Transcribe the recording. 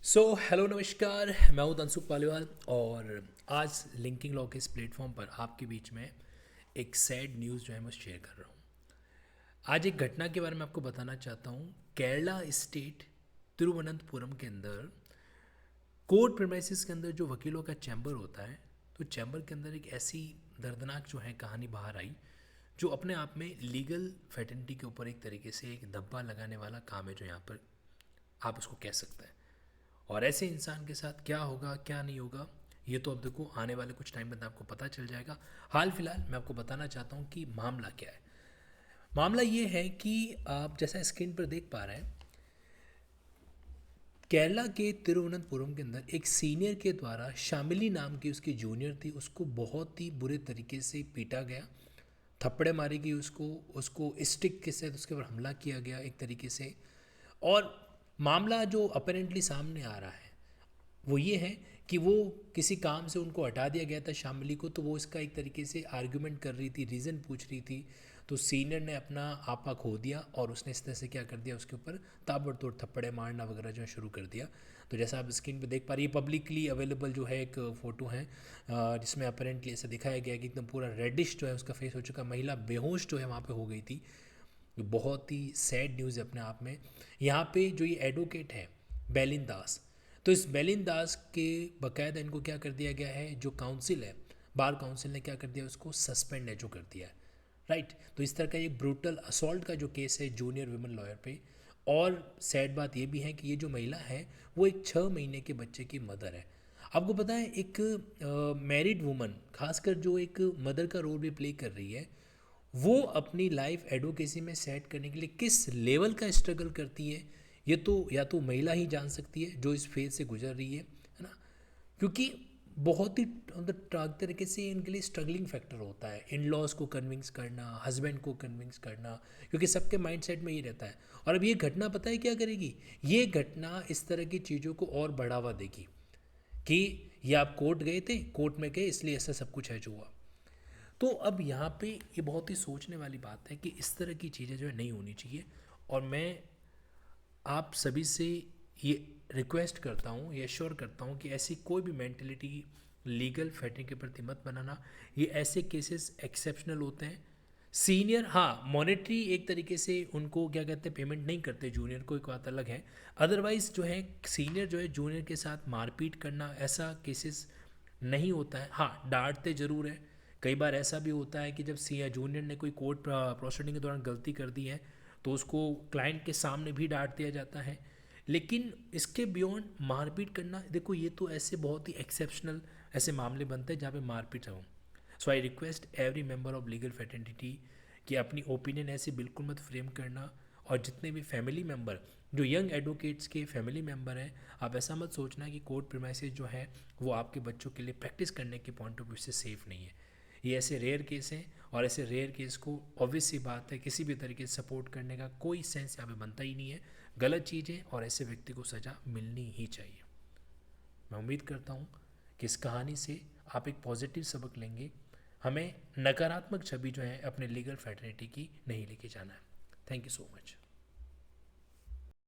Hello नमस्कार। मैं हूं तनसुख पालीवाल और आज लिंकिंग लॉ के इस प्लेटफॉर्म पर आपके बीच में एक सैड न्यूज़ जो है मैं शेयर कर रहा हूं। आज एक घटना के बारे में आपको बताना चाहता हूं। केरला स्टेट तिरुवनंतपुरम के अंदर कोर्ट प्रेमाइसिस के अंदर जो वकीलों का चैम्बर होता है, तो चैम्बर के अंदर एक ऐसी दर्दनाक जो है कहानी बाहर आई जो अपने आप में लीगल फैटर्निटी के ऊपर एक तरीके से एक धब्बा लगाने वाला काम है, जो यहाँ पर आप उसको कह सकते हैं। और ऐसे इंसान के साथ क्या होगा क्या नहीं होगा, ये तो अब देखो आने वाले कुछ टाइम बाद आपको पता चल जाएगा। हाल फिलहाल मैं आपको बताना चाहता हूँ कि मामला क्या है। मामला ये है कि आप जैसा स्क्रीन पर देख पा रहे हैं, केरला के तिरुवनंतपुरम के अंदर एक सीनियर के द्वारा शामिली नाम की उसकी जूनियर थी, उसको बहुत ही बुरे तरीके से पीटा गया, थप्पड़े मारी गई उसको उसको स्टिक के साथ उसके ऊपर हमला किया गया एक तरीके से। और मामला जो अपेरेंटली सामने आ रहा है वो ये है कि वो किसी काम से उनको हटा दिया गया था शामिली को, तो वो इसका एक तरीके से आर्गुमेंट कर रही थी, रीज़न पूछ रही थी। तो सीनियर ने अपना आपा खो दिया और उसने इस तरह से क्या कर दिया, उसके ऊपर ताबड़तोड़ थप्पड़े मारना वगैरह जो है शुरू कर दिया। तो जैसा आप स्क्रीन पे देख पा रही है, पब्लिकली अवेलेबल जो है एक फ़ोटो है जिसमें अपेरेंटली ऐसा दिखाया गया कि एकदम पूरा रेडिश जो है उसका फेस हो चुका, महिला बेहोश जो है वहाँ पे हो गई थी। ये बहुत ही सैड न्यूज़ है अपने आप में। यहाँ पे जो ये एडवोकेट है बैलिन दास, तो इस बैलिन दास के बकायदा इनको क्या कर दिया गया है, जो काउंसिल है, बार काउंसिल ने क्या कर दिया, उसको सस्पेंड है जो कर दिया है। राइट। तो इस तरह का एक ब्रूटल असॉल्ट का जो केस है जूनियर वुमेन लॉयर पे। और सैड बात ये भी है कि ये जो महिला है वो एक 6 महीने के बच्चे की मदर है। आपको पता है एक मैरिड वुमन, खासकर जो एक मदर का रोल भी प्ले कर रही है, वो अपनी लाइफ एडवोकेसी में सेट करने के लिए किस लेवल का स्ट्रगल करती है, ये तो या तो महिला ही जान सकती है जो इस फेज से गुजर रही है ना। क्योंकि बहुत ही तरीके से इनके लिए स्ट्रगलिंग फैक्टर होता है, इन लॉज को कन्विंस करना, हस्बैंड को कन्विंस करना, क्योंकि सबके माइंडसेट में ही रहता है। और अब ये घटना पता है क्या करेगी, ये घटना इस तरह की चीज़ों को और बढ़ावा देगी कि ये आप कोर्ट गए थे, कोर्ट में गए इसलिए ऐसा सब कुछ है जो हुआ। तो अब यहाँ पे ये बहुत ही सोचने वाली बात है कि इस तरह की चीज़ें जो है नहीं होनी चाहिए। और मैं आप सभी से ये रिक्वेस्ट करता हूँ, ये श्योर करता हूँ कि ऐसी कोई भी मेंटलिटी लीगल फैटिंग के प्रति मत बनाना। ये ऐसे केसेस एक्सेप्शनल होते हैं। सीनियर हाँ मॉनेटरी एक तरीके से उनको क्या कहते हैं पेमेंट नहीं करते जूनियर को, एक बात अलग है। अदरवाइज जो है सीनियर जो है जूनियर के साथ मारपीट करना ऐसा केसेस नहीं होता है। हाँ डांटते ज़रूर है। कई बार ऐसा भी होता है कि जब सी जूनियर ने कोई कोर्ट प्रोसीडिंग के दौरान गलती कर दी है तो उसको क्लाइंट के सामने भी डांट दिया जाता है। लेकिन इसके बियॉन्ड मारपीट करना, देखो ये तो ऐसे बहुत ही एक्सेप्शनल ऐसे मामले बनते हैं जहाँ पे मारपीट हो। So I request every member of legal fraternity कि अपनी ओपिनियन ऐसे बिल्कुल मत फ्रेम करना। और जितने भी फैमिली मेंबर जो यंग एडवोकेट्स के फैमिली मेंबर हैं, आप ऐसा मत सोचना कि कोर्ट प्रीमाइसेस जो है वो आपके बच्चों के लिए प्रैक्टिस करने के पॉइंट ऑफ व्यू से सेफ़ नहीं है। ये ऐसे रेयर केस हैं और ऐसे रेयर केस को ऑब्वियस सी बात है किसी भी तरीके से सपोर्ट करने का कोई सेंस यहाँ पे बनता ही नहीं है। गलत चीज़ है और ऐसे व्यक्ति को सज़ा मिलनी ही चाहिए। मैं उम्मीद करता हूँ कि इस कहानी से आप एक पॉजिटिव सबक लेंगे। हमें नकारात्मक छवि जो है अपने लीगल फैटर्निटी की नहीं लेके जाना है। Thank you so much.